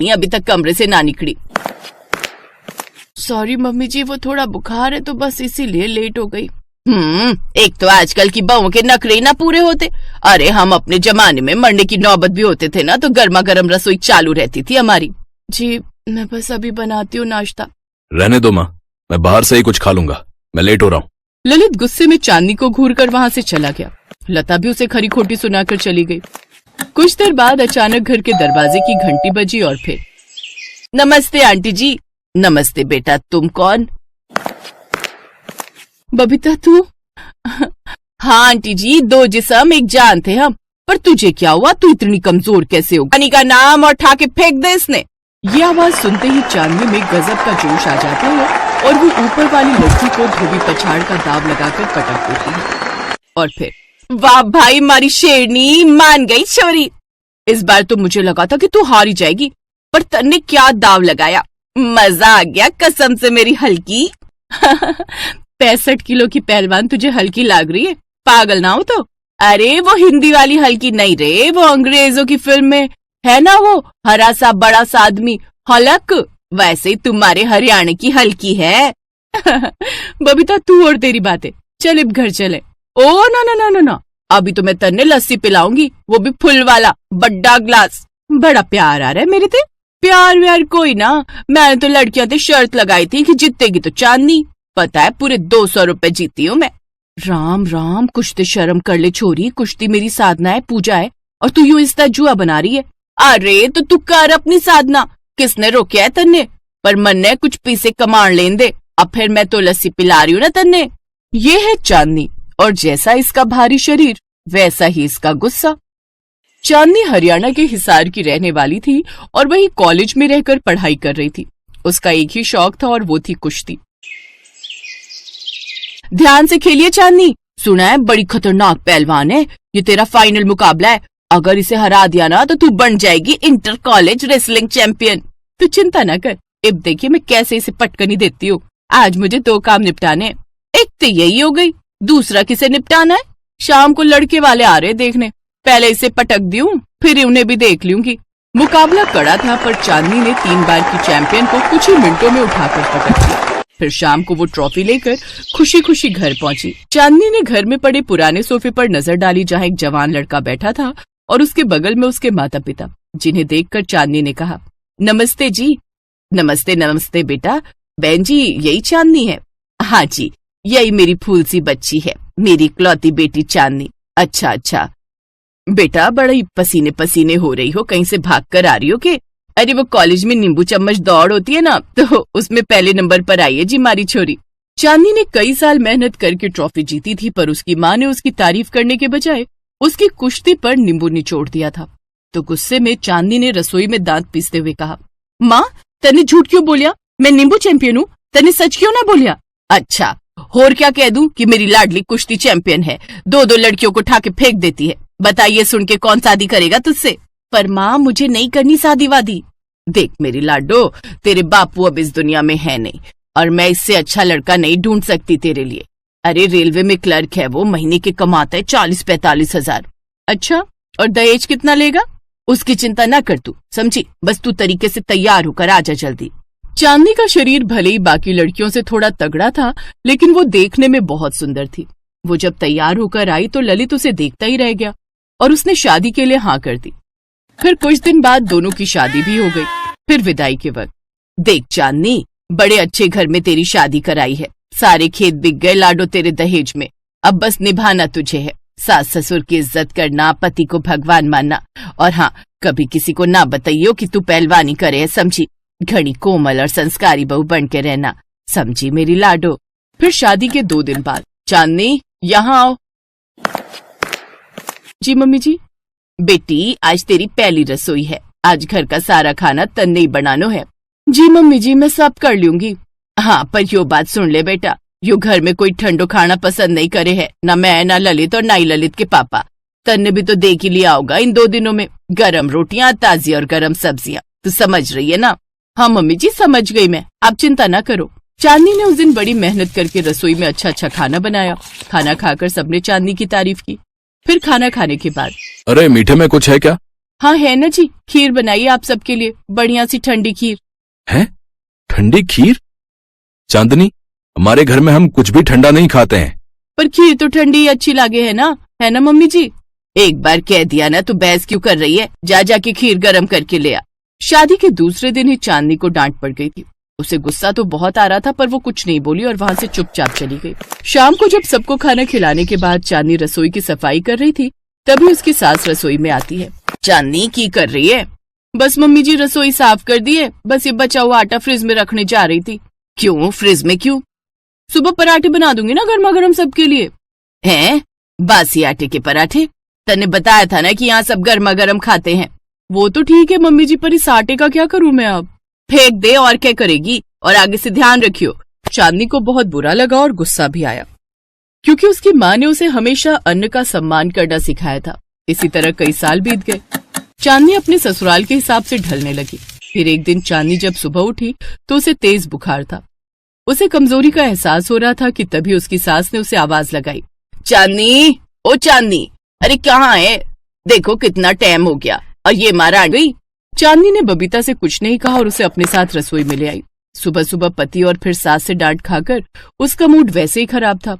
अभी तक कमरे से ना निकली। सॉरी मम्मी जी, वो थोड़ा बुखार है तो बस इसीलिए लेट हो गई। एक तो आजकल की बहुओं के नखरे ना पूरे होते। अरे हम अपने जमाने में मरने की नौबत भी होते थे ना तो गर्मा गर्म रसोई चालू रहती थी हमारी। जी मैं बस अभी बनाती हूँ नाश्ता। रहने दो माँ, मैं बाहर से ही कुछ खा लूंगा, मैं लेट हो रहा हूँ। ललित गुस्से में चांदनी को घूर कर वहां से चला गया। लता भी उसे खरी खोटी सुनाकर चली गई। कुछ देर बाद अचानक घर के दरवाजे की घंटी बजी और फिर नमस्ते आंटी जी। नमस्ते बेटा, तुम कौन? बबीता तू? हाँ आंटी जी, दो जिस्म एक जान थे हम। पर तुझे क्या हुआ? तू इतनी कमजोर कैसे हो? पानी का नाम और ठाके फेंक दे इसने। ये आवाज सुनते ही चांदनी में गजब का जोश आ जाता है और वो ऊपर वाली लड़की को धोबी पछाड़ का दाव लगाकर पटक देती है। और फिर वाह भाई मारी शेरनी, मान गई छोरी। इस बार तो मुझे लगा था कि तू हार ही जाएगी, पर तन्ने क्या दाव लगाया। मजा आ गया कसम से मेरी हल्की। 65 किलो की पहलवान तुझे हल्की लाग रही है? पागल ना हो तो। अरे वो हिंदी वाली हल्की नहीं रे, वो अंग्रेजों की फिल्म में है ना, वो हरा सा बड़ा सा आदमी हलक, वैसे तुम्हारे हरियाणा की हल्की है। बबीता तू और तेरी बातें, चल अब घर चले। ओ ना ना ना ना ना, अभी तो मैं तन्ने लस्सी पिलाऊंगी, वो भी फुल वाला बड़ा ग्लास। बड़ा प्यार आ रहा है मेरे ते। प्यार व्यार कोई ना, मैंने तो लड़कियां ते शर्त लगाई थी कि जीतेगी तो चांदनी। पता है पूरे 200 रुपए जीती हूँ मैं। राम राम, कुछ तो शर्म कर ले छोरी, कुश्ती मेरी साधना है, पूजा है, और तू यूं इसका जुआ बना रही है। अरे तो तू कर अपनी साधना, किसने रोका है तन्ने? पर मन ने कुछ पीसे कमाण लेन दे, अब फिर मैं तो लस्सी पिला रही हूँ ना तन्ने। ये है चांदनी, और जैसा इसका भारी शरीर वैसा ही इसका गुस्सा। चांदनी हरियाणा के हिसार की रहने वाली थी और वही कॉलेज में रहकर पढ़ाई कर रही थी। उसका एक ही शौक था और वो थी कुश्ती। ध्यान से खेलिए चांदनी, सुना है बड़ी खतरनाक पहलवान है, ये तेरा फाइनल मुकाबला है। अगर इसे हरा दिया ना तो तू बन जाएगी इंटर कॉलेज रेसलिंग चैंपियन। तू चिंता न कर, अब देखिए मैं कैसे इसे पटकनी देती हूँ। आज मुझे 2 काम निपटाने, एक तो यही हो गई, दूसरा किसे निपटाना है? शाम को लड़के वाले आ रहे देखने, पहले इसे पटक दूं, फिर उन्हें भी देख लूंगी। मुकाबला कड़ा था, पर चांदनी ने 3 बार की चैंपियन को कुछ ही मिनटों में उठाकर पटक दिया। फिर शाम को वो ट्रॉफी लेकर खुशी खुशी घर पहुंची। चांदनी ने घर में पड़े पुराने सोफे पर नजर डाली, जहाँ एक जवान लड़का बैठा था और उसके बगल में उसके माता पिता, जिन्हें देखकर चांदनी ने कहा, नमस्ते जी। नमस्ते नमस्ते बेटा, बहन जी यही चांदनी है? हाँ जी, यही मेरी फूल सी बच्ची है, मेरी इकलौती बेटी चांदनी। अच्छा अच्छा बेटा, बड़ा ही पसीने पसीने हो रही हो, कहीं से भाग कर आ रही हो के? अरे वो कॉलेज में नींबू चम्मच दौड़ होती है ना, तो उसमें पहले नंबर पर आई है जी हमारी छोरी। चांदनी ने कई साल मेहनत करके ट्रॉफी जीती थी, पर उसकी माँ ने उसकी तारीफ करने के बजाय उसकी कुश्ती पर नींबू निचोड़ दिया था। तो गुस्से में चांदनी ने रसोई में दांत पीसते हुए कहा, माँ तने झूठ क्यों बोलिया? मैं नींबू चैंपियन हूँ, तने सच क्यों ना बोलिया? अच्छा और क्या कह दूं कि मेरी लाडली कुश्ती चैंपियन है, 2 लड़कियों को उठा के फेंक देती है। बताइए सुन के कौन शादी करेगा तुझसे? पर माँ मुझे नहीं करनी शादी वादी। देख मेरी लाडो, तेरे बापू अब इस दुनिया में है नहीं, और मैं इससे अच्छा लड़का नहीं ढूंढ सकती तेरे लिए। अरे रेलवे में क्लर्क है वो, महीने के कमाता है 40-45 हजार। अच्छा, और दहेज कितना लेगा? उसकी चिंता ना कर तू, समझी? बस तू तरीके से तैयार होकर आजा जल्दी। चांदनी का शरीर भले ही बाकी लड़कियों से थोड़ा तगड़ा था, लेकिन वो देखने में बहुत सुंदर थी। वो जब तैयार होकर आई तो ललित उसे देखता ही रह गया और उसने शादी के लिए हाँ कर दी। फिर कुछ दिन बाद दोनों की शादी भी हो गई। फिर विदाई के वक्त, देख चांदनी, बड़े अच्छे घर में तेरी शादी कराई है, सारे खेत बिक गए लाडो तेरे दहेज में, अब बस निभाना तुझे है। सास ससुर की इज्जत करना, पति को भगवान मानना, और हाँ कभी किसी को ना बताइयो कि तू पहलवानी करे है, समझी? घड़ी कोमल और संस्कारी बहू बन के रहना, समझी मेरी लाडो? फिर शादी के 2 दिन बाद, चांदनी यहाँ आओ। जी मम्मी जी। बेटी आज तेरी पहली रसोई है, आज घर का सारा खाना तन्ने ही बनानो है। जी मम्मी जी, मैं सब कर लूंगी। हाँ पर यो बात सुन ले बेटा, यो घर में कोई ठंडो खाना पसंद नहीं करे है, ना मैं ना ललित और ना ही ललित के पापा। तन्ने भी तो देख ही लिया होगा इन 2 दिनों में, गरम रोटियां ताजी और गरम सब्जियां, तू समझ रही है ना? हाँ मम्मी जी समझ गई मैं, आप चिंता ना करो। चांदनी ने उस दिन बड़ी मेहनत करके रसोई में अच्छा अच्छा खाना बनाया। खाना खाकर सबने चांदनी की तारीफ की। फिर खाना खाने के बाद, अरे मीठे में कुछ है क्या? हाँ है ना जी, खीर बनाइए आप सबके लिए, बढ़िया सी ठंडी खीर। हैं? ठंडी खीर? चांदनी, हमारे घर में हम कुछ भी ठंडा नहीं खाते हैं। पर खीर तो ठंडी ही अच्छी लागे है ना मम्मी जी? एक बार कह दिया ना तो बहस क्यों कर रही है, जा जाके खीर गरम करके ले आ। शादी के दूसरे दिन ही चांदनी को डांट पड़ गई थी। उसे गुस्सा तो बहुत आ रहा था पर वो कुछ नहीं बोली और वहाँ से चुपचाप चली गई। शाम को जब सबको खाना खिलाने के बाद चांदनी रसोई की सफाई कर रही थी, तभी उसकी सास रसोई में आती है। चांदनी की कर रही है? बस मम्मी जी रसोई साफ कर दी है, बस ये बचा हुआ आटा फ्रिज में रखने जा रही थी। क्यों फ्रिज में क्यों? सुबह पराठे बना दूंगी ना गर्मा गर्म सबके लिए। हैं? बासी आटे के पराठे? तने बताया था ना कि यहाँ सब गर्मा गर्म खाते हैं। वो तो ठीक है मम्मी जी, पर इस आटे का क्या करूँ मैं अब? फेंक दे और क्या करेगी, और आगे से ध्यान रखियो। चांदनी को बहुत बुरा लगा और गुस्सा भी आया, क्योंकि उसकी माँ ने उसे हमेशा अन्न का सम्मान करना सिखाया था। इसी तरह कई साल बीत गए। चांदनी अपने ससुराल के हिसाब से ढलने लगी। फिर एक दिन चांदनी जब सुबह उठी तो उसे तेज बुखार था। उसे कमजोरी का एहसास हो रहा था कि तभी उसकी सास ने उसे आवाज लगाई, चांदनी, ओ चांदनी, अरे कहाँ है? देखो कितना टाइम हो गया और ये मारा आ गई। चांदनी ने बबीता से कुछ नहीं कहा और उसे अपने साथ रसोई में ले आई। सुबह सुबह पति और फिर सास से डांट खाकर उसका मूड वैसे ही खराब था।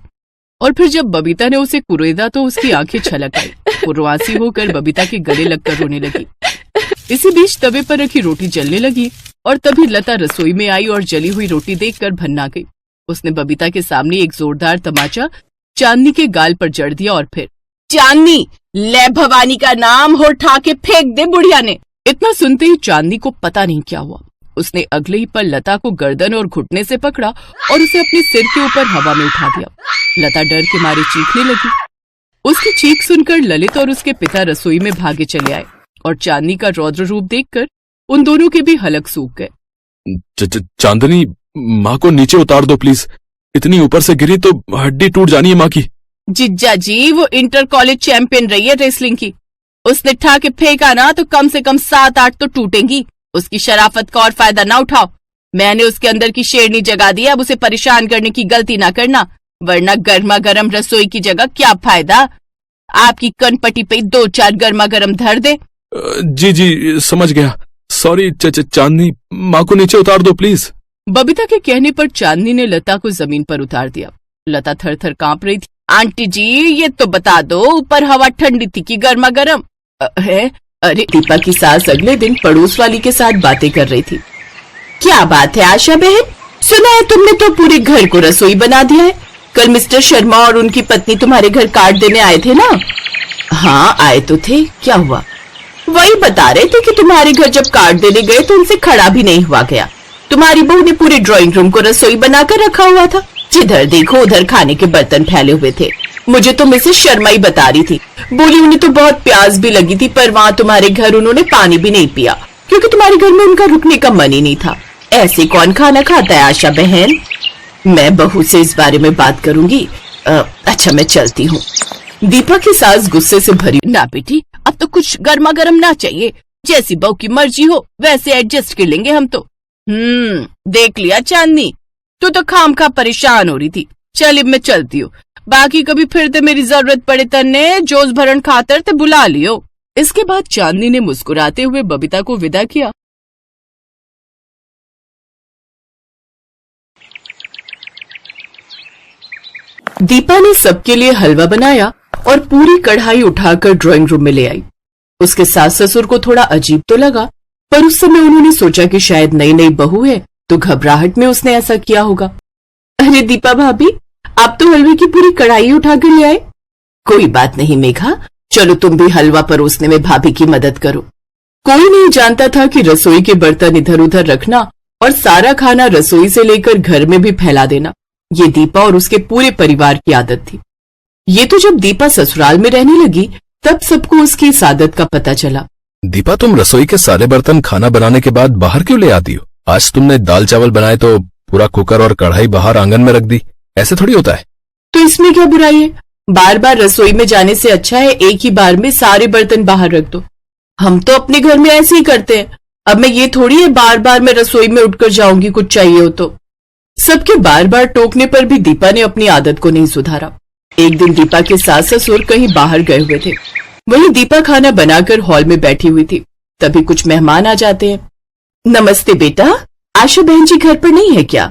और फिर जब बबीता ने उसे कुरेदा तो उसकी आंखें छलक आई। पुरवासी होकर बबीता के गले लगकर रोने लगी। इसी बीच तवे पर रखी रोटी जलने लगी और तभी लता रसोई में आई और जली हुई रोटी देखकर भन्ना गई। उसने बबीता के सामने एक जोरदार तमाचा चांदनी के गाल पर जड़ दिया और फिर, चांदनी, ले भवानी का नाम हो उठा के फेंक दे बुढ़िया ने। इतना सुनते ही चांदनी को पता नहीं क्या हुआ। उसने अगले ही पल लता को गर्दन और घुटने से पकड़ा और उसे अपने सिर के ऊपर हवा में उठा दिया। लता डर के मारे चीखने लगी। उसकी चीख सुनकर ललित और उसके पिता रसोई में भागे चले आए और चांदनी का रौद्र रूप देखकर उन दोनों के भी हलक सूख गए। चांदनी, माँ को नीचे उतार दो प्लीज, इतनी ऊपर से गिरी तो हड्डी टूट जानी है माँ की। जिज्जा जी, वो इंटर कॉलेज चैंपियन रही है रेसलिंग की। उसने ठा के फेंका ना तो कम से कम 7-8 तो टूटेंगी। उसकी शराफत का और फायदा ना उठाओ। मैंने उसके अंदर की शेरनी जगा दी, अब उसे परेशान करने की गलती ना करना, वरना गर्मा गर्म रसोई की जगह क्या फायदा? आपकी कनपटी पे 2-4 गर्मा गर्म धर दे। जी समझ गया, सॉरी चांदनी, माँ को नीचे उतार दो प्लीज। बबीता के कहने पर चांदनी ने लता को जमीन पर उतार दिया। लता थर थर कांप रही थी। आंटी जी, ये तो बता दो, ऊपर हवा ठंडी थी कि गर्मा गर्म है? अरे दीपा की सास अगले दिन पड़ोस वाली के साथ बातें कर रही थी। क्या बात है आशा बहन, सुना है तुमने तो पूरे घर को रसोई बना दिया है। कल मिस्टर शर्मा और उनकी पत्नी तुम्हारे घर कार्ड देने आए थे ना? हाँ आए तो थे, क्या हुआ? वही बता रहे थे कि तुम्हारे घर जब कार्ड देने गए तो उनसे खड़ा भी नहीं हुआ गया। तुम्हारी बहू ने पूरे ड्राइंग रूम को रसोई बनाकर रखा हुआ था। जिधर देखो उधर खाने के बर्तन फैले हुए थे। मुझे तो मिसेस शर्मा ही बता रही थी, बोली उन्हें तो बहुत प्यास भी लगी थी, पर वहाँ तुम्हारे घर उन्होंने पानी भी नहीं पिया क्योंकि तुम्हारे घर में उनका रुकने का मन ही नहीं था। ऐसे कौन खाना खाता है आशा बहन? मैं बहू से इस बारे में बात करूंगी। अच्छा मैं चलती हूँ। दीपा की सास गुस्से से भरी, ना बेटी, अब तो कुछ गर्मा गर्म ना चाहिए, जैसी बहू की मर्जी हो वैसे एडजस्ट कर लेंगे हम तो। देख लिया चांदनी, तू तो खामखा परेशान हो रही थी। चल अब मैं चलती हूँ, बाकी कभी फिर ते मेरी जरूरत पड़े तन्ने जोश भरण खातर ते बुला लियो। इसके बाद चांदनी ने मुस्कुराते हुए बबीता को विदा किया। दीपा ने सबके लिए हलवा बनाया और पूरी कढ़ाई उठाकर ड्राइंग रूम में ले आई। उसके सास ससुर को थोड़ा अजीब तो लगा, पर उस समय उन्होंने सोचा कि शायद नई नई बहू है तो घबराहट में उसने ऐसा किया होगा। अरे दीपा भाभी, आप तो हलवे की पूरी कढ़ाई उठा कर ले आए। कोई बात नहीं मेघा, चलो तुम भी हलवा परोसने में भाभी की मदद करो। कोई नहीं जानता था कि रसोई के बर्तन इधर उधर रखना और सारा खाना रसोई से लेकर घर में भी फैला देना, ये दीपा और उसके पूरे परिवार की आदत थी। ये तो जब दीपा ससुराल में रहने लगी तब सबको उसकी इस आदत का पता चला। दीपा, तुम रसोई के सारे बर्तन खाना बनाने के बाद बाहर क्यों ले आती हो? आज तुमने दाल चावल बनाए तो पूरा कुकर और कढ़ाई बाहर आंगन में रख दी, ऐसे थोड़ी होता है। तो इसमें क्या बुराई है? बार बार रसोई में जाने से अच्छा है एक ही बार में सारे बर्तन बाहर रख दो। हम तो अपने घर में ऐसे ही करते हैं। अब मैं ये थोड़ी है बार बार मैं रसोई में उठकर जाऊंगी कुछ चाहिए हो तो। सबके बार बार टोकने पर भी दीपा ने अपनी आदत को नहीं सुधारा। एक दिन दीपा के सास ससुर कहीं बाहर गए हुए थे। वहीं दीपा खाना बनाकर हॉल में बैठी हुई थी। तभी कुछ मेहमान आ जाते हैं। नमस्ते बेटा, आशा बहन जी घर पर नहीं है क्या?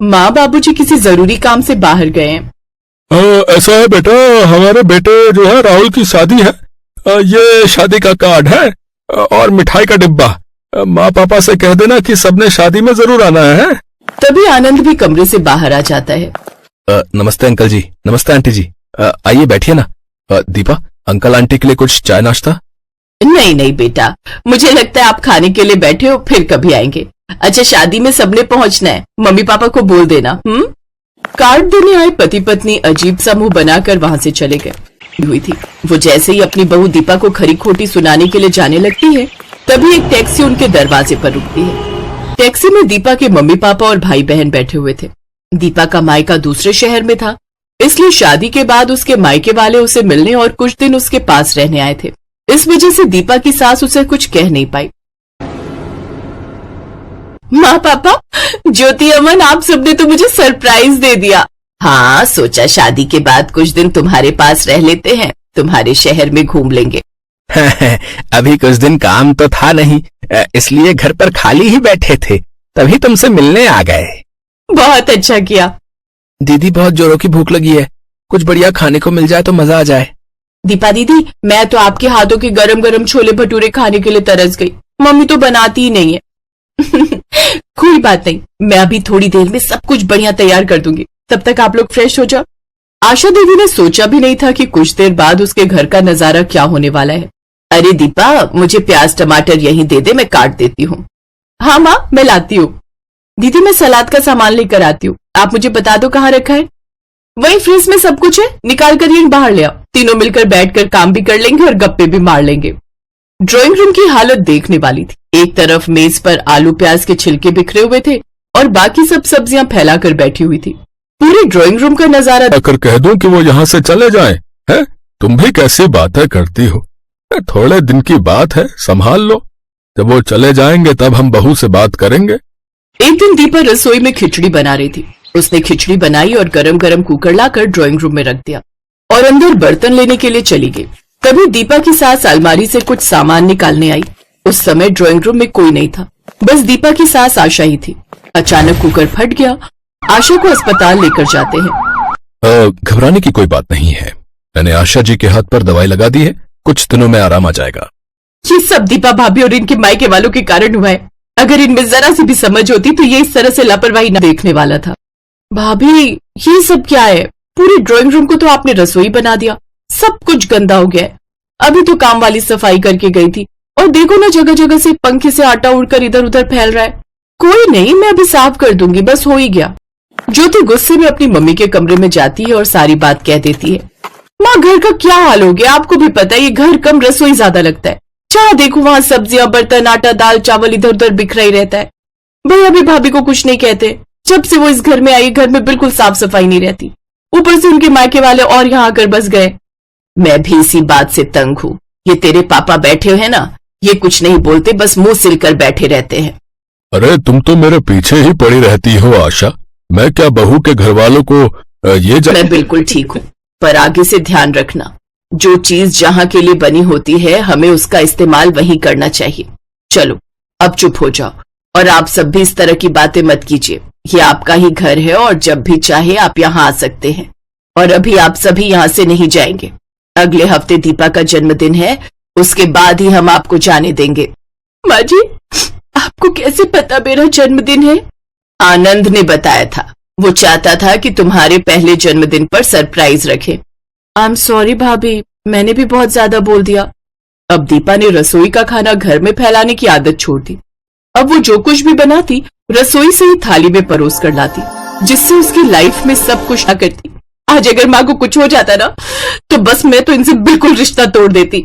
माँ बाबूजी किसी जरूरी काम से बाहर गए हैं। ऐसा है बेटा, हमारे बेटे जो है राहुल की शादी है। ये शादी का कार्ड है और मिठाई का डिब्बा। माँ पापा से कह देना कि सबने शादी में जरूर आना है। तभी आनंद भी कमरे से बाहर आ जाता है। नमस्ते अंकल जी, नमस्ते आंटी जी। आइए बैठिए ना। दीपा, अंकल आंटी के लिए कुछ चाय नाश्ता? नहीं नहीं बेटा, मुझे लगता है आप खाने के लिए बैठे हो, फिर कभी आएंगे। अच्छा, शादी में सबने पहुंचना है, मम्मी पापा को बोल देना। कार्ड देने आए पति पत्नी अजीब सा मुंह बनाकर वहां से चले गए हुई थी। वो जैसे ही अपनी बहू दीपा को खरी खोटी सुनाने के लिए जाने लगती है, तभी एक टैक्सी उनके दरवाजे पर रुकती है। टैक्सी में दीपा के मम्मी पापा और भाई बहन बैठे हुए थे। दीपा का मायका दूसरे शहर में था, इसलिए शादी के बाद उसके मायके वाले उसे मिलने और कुछ दिन उसके पास रहने आए थे। इस वजह से दीपा की सास उसे कुछ कह नहीं पाई। माँ पापा, ज्योति अमन, आप सबने तो मुझे सरप्राइज दे दिया। हाँ, सोचा शादी के बाद कुछ दिन तुम्हारे पास रह लेते हैं, तुम्हारे शहर में घूम लेंगे। अभी कुछ दिन काम तो था नहीं, इसलिए घर पर खाली ही बैठे थे, तभी तुमसे मिलने आ गए। बहुत अच्छा किया। दीदी, बहुत जोरों की भूख लगी है, कुछ बढ़िया खाने को मिल जाए तो मजा आ जाए। दीपा दीदी, मैं तो आपके हाथों के गरम गरम छोले भटूरे खाने के लिए तरस गई। मम्मी तो बनाती ही नहीं है। कोई बात नहीं, मैं अभी थोड़ी देर में सब कुछ बढ़िया तैयार कर दूंगी, तब तक आप लोग फ्रेश हो जाओ। आशा देवी ने सोचा भी नहीं था कि कुछ देर बाद उसके घर का नजारा क्या होने वाला है। अरे दीपा, मुझे प्याज टमाटर यहीं दे दे, मैं काट देती हूँ। हाँ माँ, मैं लाती हूँ। दीदी, मैं सलाद का सामान लेकर आती हूँ, आप मुझे बता दो कहाँ रखा है। वही फ्रिज में सब कुछ है, निकाल कर ये बाहर ले आओ। तीनों मिलकर बैठकर काम भी कर लेंगे और गप्पे भी मार लेंगे। ड्राइंग रूम की हालत देखने वाली थी। एक तरफ मेज पर आलू प्याज के छिलके बिखरे हुए थे और बाकी सब सब्जियां फैलाकर बैठी हुई थी। पूरे ड्राइंग रूम का नजारा अगर कह दूं कि वो यहाँ से चले जाएं, हैं? तुम भी कैसी बातें करती हो। थोड़े दिन की बात है, संभाल लो। जब वो चले जाएंगे तब हम बहू से बात करेंगे। एक दिन दीपा रसोई में खिचड़ी बना रही थी। उसने खिचड़ी बनाई और गरम गरम कुकर लाकर ड्राइंग रूम में रख दिया और अंदर बर्तन लेने के लिए चली गई। तभी दीपा की सास अलमारी से कुछ सामान निकालने आई। उस समय ड्राइंग रूम में कोई नहीं था, बस दीपा की सास आशा ही थी। अचानक कुकर फट गया। आशा को अस्पताल लेकर जाते हैं। घबराने की कोई बात नहीं है, मैंने आशा जी के हाथ पर दवाई लगा दी है, कुछ दिनों में आराम आ जाएगा। ये सब दीपा भाभी और इनके मायके वालों के कारण हुआ है। अगर इनमें जरा सी भी समझ होती तो ये इस तरह से लापरवाही न देखने वाला था। भाभी, ये सब क्या है? पूरी ड्राइंग रूम को तो आपने रसोई बना दिया, सब कुछ गंदा हो गया है। अभी तो काम वाली सफाई करके गई थी और देखो ना, जगह जगह से पंखे से आटा उड़कर इधर उधर फैल रहा है। कोई नहीं, मैं अभी साफ कर दूंगी, बस हो ही गया। ज्योति गुस्से में अपनी मम्मी के कमरे में जाती है और सारी बात कह देती है। माँ, घर का क्या हाल हो गया? आपको भी पता है ये घर कम रसोई ज्यादा लगता है। जहाँ देखो वहां सब्जियां, बर्तन, आटा, दाल, चावल इधर उधर बिखरा ही रहता है। भैया भी भाभी को कुछ नहीं कहते। जब से वो इस घर में आई, घर में बिल्कुल साफ सफाई नहीं रहती। ऊपर से उनके मायके वाले और यहाँ आकर बस गए। मैं भी इसी बात से तंग हूँ। ये तेरे पापा बैठे हैं ना, ये कुछ नहीं बोलते, बस मुंह सिलकर बैठे रहते हैं। अरे तुम तो मेरे पीछे ही पड़ी रहती हो आशा। मैं क्या बहू के घर वालों को मैं बिल्कुल ठीक हूँ, पर आगे से ध्यान रखना, जो चीज जहाँ के लिए बनी होती है हमें उसका इस्तेमाल वहीं करना चाहिए। चलो अब चुप हो जाओ और आप सब भी इस तरह की बातें मत कीजिए। ये आपका ही घर है और जब भी चाहे आप यहाँ आ सकते हैं। और अभी आप सभी यहाँ से नहीं जाएंगे। अगले हफ्ते दीपा का जन्मदिन है, उसके बाद ही हम आपको जाने देंगे। माँ जी, आपको कैसे पता मेरा जन्मदिन है? आनंद ने बताया था। वो चाहता था कि तुम्हारे पहले जन्मदिन पर सरप्राइज रखे। आई एम सॉरी भाभी, मैंने भी बहुत ज्यादा बोल दिया। अब दीपा ने रसोई का खाना घर में फैलाने की आदत छोड़ दी। अब वो जो कुछ भी बनाती रसोई से ही थाली में परोस कर लाती, जिससे उसकी लाइफ में सब कुछ ना करती। आज अगर माँ को कुछ हो जाता ना, तो बस मैं तो इनसे बिल्कुल रिश्ता तोड़ देती।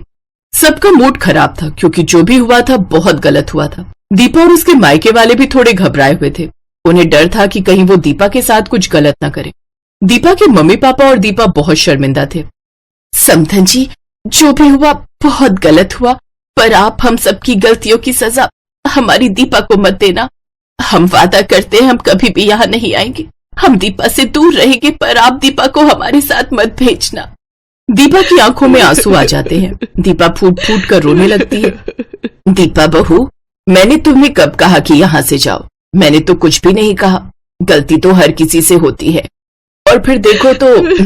सबका मूड खराब था क्योंकि जो भी हुआ था बहुत गलत हुआ था। दीपा और उसके मायके वाले भी थोड़े घबराए हुए थे। उन्हें डर था कि कहीं वो दीपा के साथ कुछ गलत ना करे। दीपा के मम्मी पापा और दीपा बहुत शर्मिंदा थे। समधन जी, जो भी हुआ बहुत गलत हुआ, पर आप हम सबकी गलतियों की सजा हमारी दीपा को मत देना। हम वादा करते हैं हम कभी भी यहाँ नहीं आएंगे। हम दीपा से दूर रहेंगे, पर आप दीपा को हमारे साथ मत भेजना। दीपा की आंखों में आंसू आ जाते हैं। दीपा फूट फूट कर रोने लगती है। दीपा बहू, मैंने तुम्हें कब कहा कि यहाँ से जाओ? मैंने तो कुछ भी नहीं कहा। गलती तो हर किसी से होती है, और फिर देखो तो